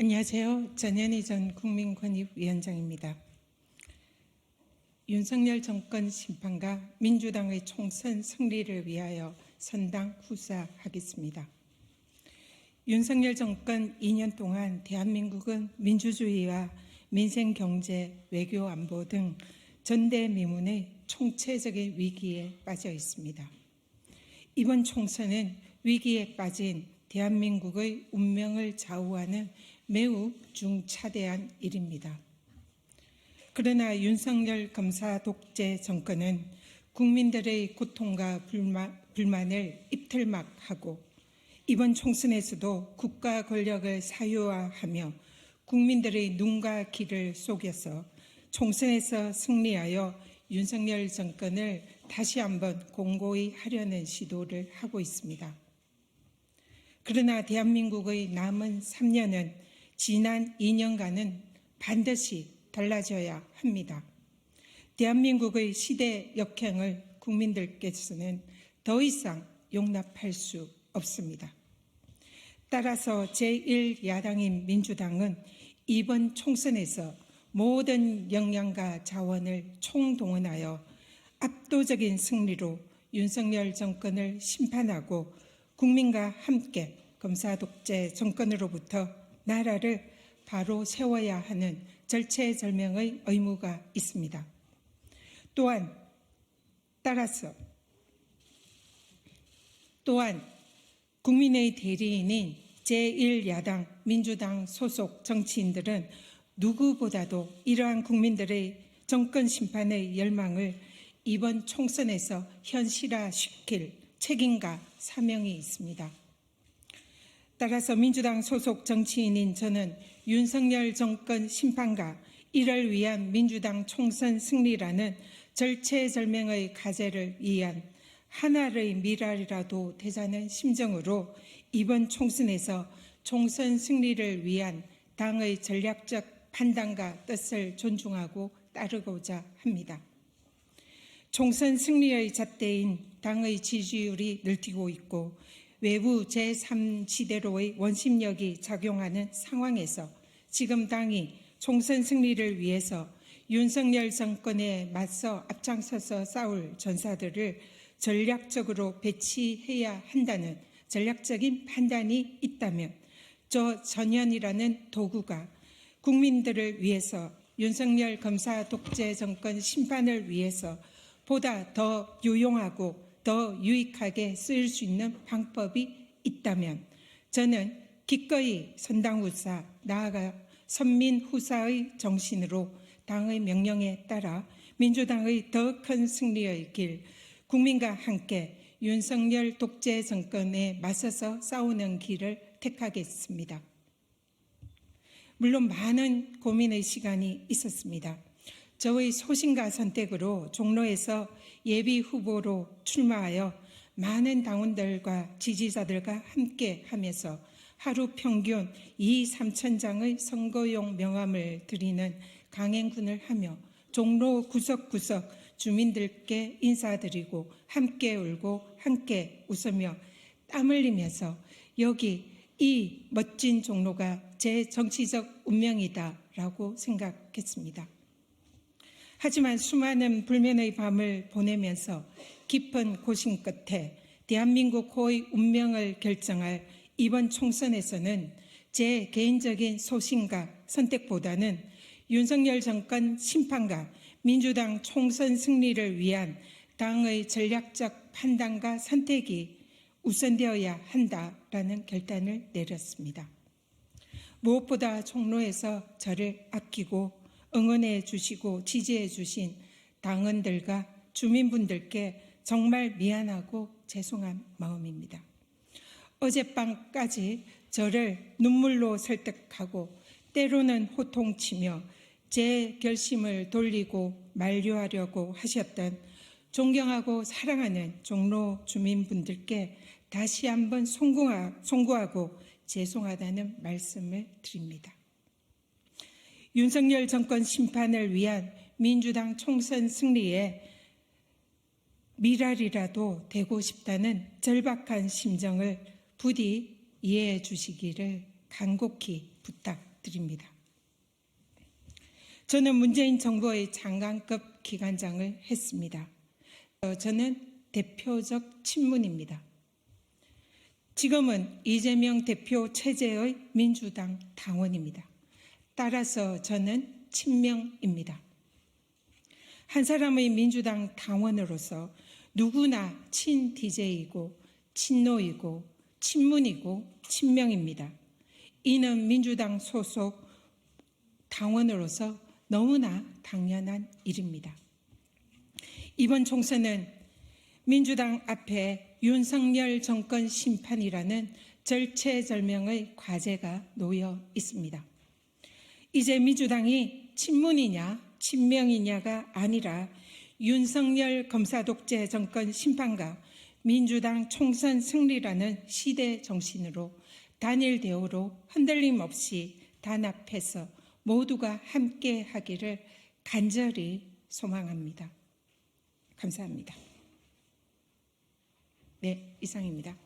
안녕하세요. 전현희 전 국민권익위원장입니다. 윤석열 정권 심판과 민주당의 총선 승리를 위하여 선당 후사하겠습니다. 윤석열 정권 2년 동안 대한민국은 민주주의와 민생, 경제, 외교, 안보 등 전대미문의 총체적인 위기에 빠져 있습니다. 이번 총선은 위기에 빠진 대한민국의 운명을 좌우하는 매우 중차대한 일입니다. 그러나 윤석열 검사 독재 정권은 국민들의 고통과 불만을 입틀막하고 이번 총선에서도 국가 권력을 사유화하며 국민들의 눈과 귀를 속여서 총선에서 승리하여 윤석열 정권을 다시 한번 공고히 하려는 시도를 하고 있습니다. 그러나 대한민국의 남은 3년은 지난 2년간은 반드시 달라져야 합니다. 대한민국의 시대 역행을 국민들께서는 더 이상 용납할 수 없습니다. 따라서 제1야당인 민주당은 이번 총선에서 모든 역량과 자원을 총동원하여 압도적인 승리로 윤석열 정권을 심판하고 국민과 함께 검사 독재 정권으로부터 나라를 바로 세워야 하는 절체절명의 의무가 있습니다. 또한 국민의 대리인인 제1야당 민주당 소속 정치인들은 누구보다도 이러한 국민들의 정권 심판의 열망을 이번 총선에서 현실화시킬 책임과 사명이 있습니다. 따라서 민주당 소속 정치인인 저는 윤석열 정권 심판과 이를 위한 민주당 총선 승리라는 절체절명의 과제를 위한 하나의 미랄이라도 되자는 심정으로 이번 총선에서 총선 승리를 위한 당의 전략적 판단과 뜻을 존중하고 따르고자 합니다. 총선 승리의 잣대인 당의 지지율이 늘뛰고 있고 외부 제3지대로의 원심력이 작용하는 상황에서 지금 당이 총선 승리를 위해서 윤석열 정권에 맞서 앞장서서 싸울 전사들을 전략적으로 배치해야 한다는 전략적인 판단이 있다면 저 전현이라는 도구가 국민들을 위해서 윤석열 검사 독재 정권 심판을 위해서 보다 더 유용하고 더 유익하게 쓰일 수 있는 방법이 있다면 저는 기꺼이 선당후사, 나아가 선민후사의 정신으로 당의 명령에 따라 민주당의 더 큰 승리의 길, 국민과 함께 윤석열 독재 정권에 맞서서 싸우는 길을 택하겠습니다. 물론 많은 고민의 시간이 있었습니다. 저의 소신과 선택으로 종로에서 예비 후보로 출마하여 많은 당원들과 지지자들과 함께 하면서 하루 평균 2-3천 장의 선거용 명함을 드리는 강행군을 하며 종로 구석구석 주민들께 인사드리고 함께 울고 함께 웃으며 땀 흘리면서 여기 이 멋진 종로가 제 정치적 운명이다라고 생각했습니다. 하지만 수많은 불면의 밤을 보내면서 깊은 고심 끝에 대한민국 호의 운명을 결정할 이번 총선에서는 제 개인적인 소신과 선택보다는 윤석열 정권 심판과 민주당 총선 승리를 위한 당의 전략적 판단과 선택이 우선되어야 한다라는 결단을 내렸습니다. 무엇보다 종로에서 저를 아끼고 응원해 주시고 지지해 주신 당원들과 주민분들께 정말 미안하고 죄송한 마음입니다. 어젯밤까지 저를 눈물로 설득하고 때로는 호통치며 제 결심을 돌리고 만류하려고 하셨던 존경하고 사랑하는 종로 주민분들께 다시 한번 송구하고 죄송하다는 말씀을 드립니다. 윤석열 정권 심판을 위한 민주당 총선 승리에 미랄이라도 되고 싶다는 절박한 심정을 부디 이해해 주시기를 간곡히 부탁드립니다. 부탁드립니다. 저는 문재인 정부의 장관급 기관장을 했습니다. 저는 대표적 친문입니다. 지금은 이재명 대표 체제의 민주당 당원입니다. 따라서 저는 친명입니다. 한 사람의 민주당 당원으로서 누구나 친-DJ이고 친노이고 친문이고 친명입니다. 이는 민주당 소속 당원으로서 너무나 당연한 일입니다. 이번 총선은 민주당 앞에 윤석열 정권 심판이라는 절체절명의 과제가 놓여 있습니다. 이제 민주당이 친문이냐 친명이냐가 아니라 윤석열 검사 독재 정권 심판과 민주당 총선 승리라는 시대 정신으로 단일 대우로 흔들림 없이 단합해서 모두가 함께 하기를 간절히 소망합니다. 감사합니다. 네, 이상입니다.